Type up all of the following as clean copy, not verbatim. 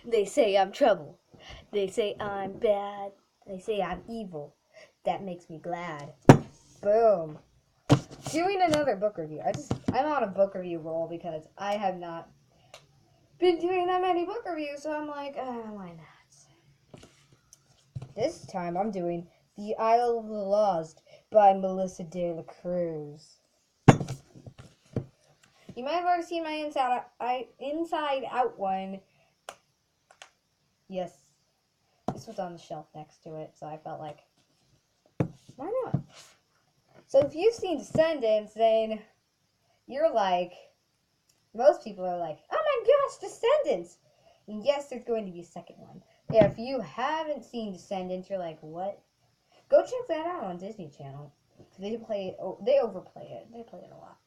They say I'm trouble. They say I'm bad. They say I'm evil. That makes me glad. Boom. Doing another book review. I'm on a book review roll because I have not been doing that many book reviews, so I'm like, why not? This time I'm doing The Isle of the Lost by Melissa de la Cruz. You might have already seen my Inside Out one. Yes. This was on the shelf next to it, so I felt like, why not? So if you've seen Descendants, then you're like, most people are like, oh my gosh, Descendants! And yes, there's going to be a second one. Yeah, if you haven't seen Descendants, you're like, what? Go check that out on Disney Channel. They overplay it. They play it a lot.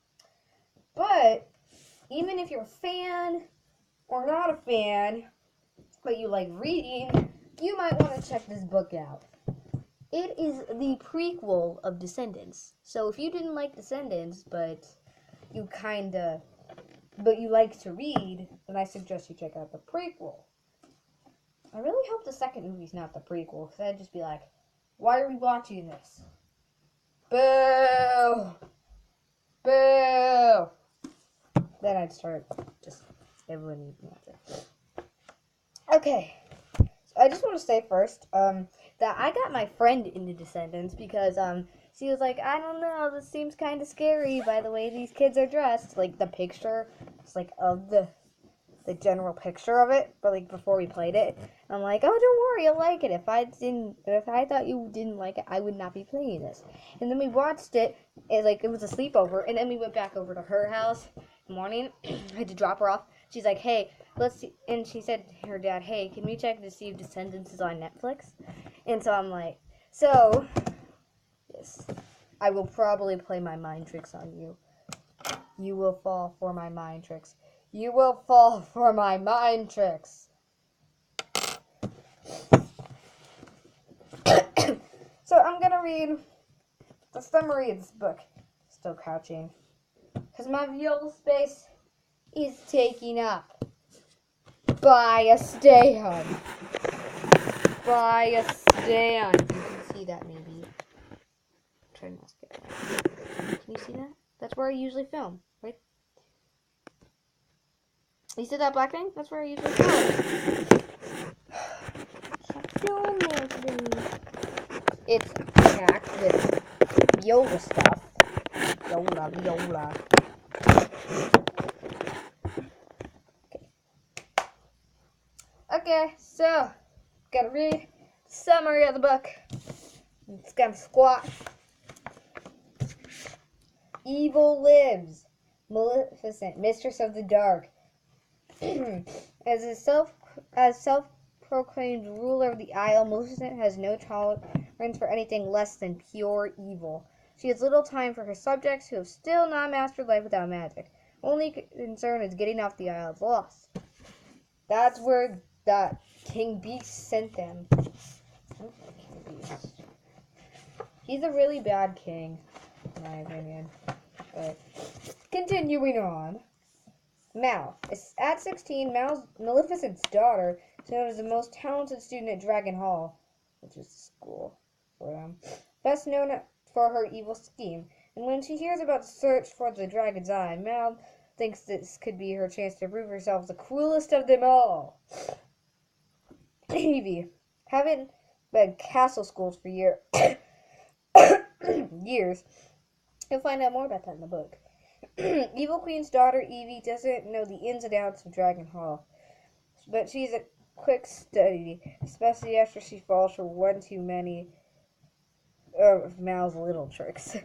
But even if you're a fan or not a fan, but you like reading, you might want to check this book out. It is the prequel of Descendants. So if you didn't like Descendants, but you like to read, then I suggest you check out the prequel. I really hope the second movie's not the prequel, because I'd just be like, why are we watching this? Boo! Boo! Then I'd start everyone needs to watch it. Okay. So I just want to say first, that I got my friend into Descendants because, she was like, I don't know, this seems kind of scary by the way these kids are dressed. Like, the picture, it's like, of the general picture of it, but like, before we played it, I'm like, oh, don't worry, you'll like it. If I thought you didn't like it, I would not be playing this. And then we watched it, it was a sleepover, and then we went back over to her house in the morning. I had to drop her off. She's like, hey, let's see, and she said to her dad, hey, can we check to see if Descendants is on Netflix? And so I'm like, so, yes, I will probably play my mind tricks on you. You will fall for my mind tricks. You will fall for my mind tricks. So I'm going to read the summary of this book. Still crouching. Because my visual space is taken up by a stand. By a stand. You can see that maybe. Try not to get that. Can you see that? That's where I usually film, right? You see that black thing? That's where I usually film. It's packed with yoga stuff. Yola. Okay, so, gotta read the summary of the book. It's kind of squat. Evil lives. Maleficent, mistress of the dark. As self-proclaimed ruler of the Isle, Maleficent has no tolerance for anything less than pure evil. She has little time for her subjects, who have still not mastered life without magic. Only concern is getting off the Isle of Lost. That's where that King Beast sent them. He's a really bad king, in my opinion. But continuing on. Mal. At 16, Maleficent's daughter is known as the most talented student at Dragon Hall, which is the school for them. Best known for her evil scheme. And when she hears about the search for the Dragon's Eye, Mal thinks this could be her chance to prove herself the coolest of them all. Evie. Haven't been castle schools for years. You'll find out more about that in the book. Evil Queen's daughter, Evie, doesn't know the ins and outs of Dragon Hall, but she's a quick study, especially after she falls for one too many of Mal's little tricks.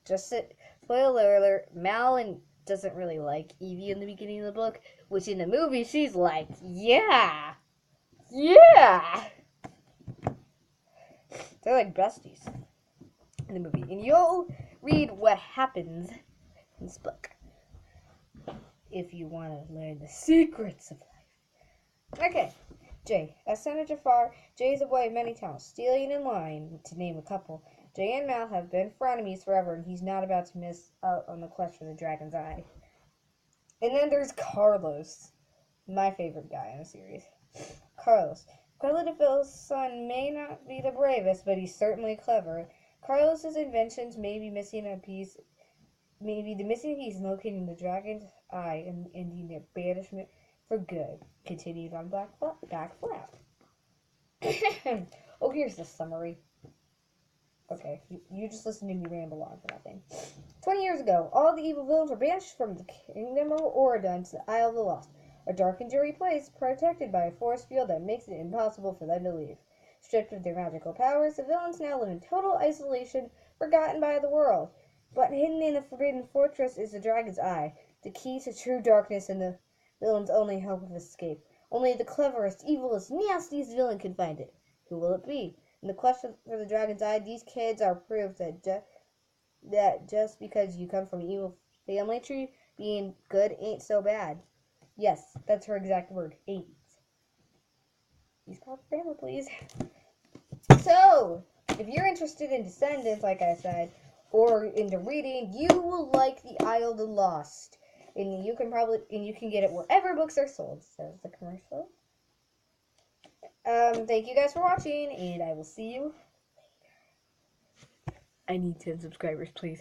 Spoiler alert, Mal doesn't really like Evie in the beginning of the book, which in the movie she's like, yeah! They're like besties in the movie. And you'll read what happens in this book if you want to learn the secrets of life. Okay, Jay. As Senator Jafar, Jay is a boy of many talents, stealing and lying, to name a couple. Jay and Mal have been frenemies forever, and he's not about to miss out on the quest for the Dragon's Eye. And then there's Carlos. my favorite guy in the series. Carlos. Cruella de Vil's son may not be the bravest, but he's certainly clever. Carlos's inventions may be missing a piece. Maybe the missing piece locating the dragon's eye and ending their banishment for good. Continued on Back Flap. Oh, here's the summary. Okay, you just listen to me ramble on for nothing. 20 years ago, all the evil villains were banished from the kingdom of Oradon to the Isle of the Lost, a dark and dreary place protected by a force field that makes it impossible for them to leave. Stripped of their magical powers, the villains now live in total isolation, forgotten by the world. But hidden in a forbidden fortress is the dragon's eye, the key to true darkness and the villain's only hope of escape. Only the cleverest, evilest, nastiest villain can find it. Who will it be? In the quest for the dragon's eye, these kids are proof that just because you come from an evil family tree, being good ain't so bad. Yes, that's her exact word, ain't. Please call the grammar, please. So, if you're interested in Descendants, like I said, or into reading, you will like The Isle of the Lost. And you can get it wherever books are sold, says the commercial. Thank you guys for watching, and I will see you later. I need 10 subscribers, please.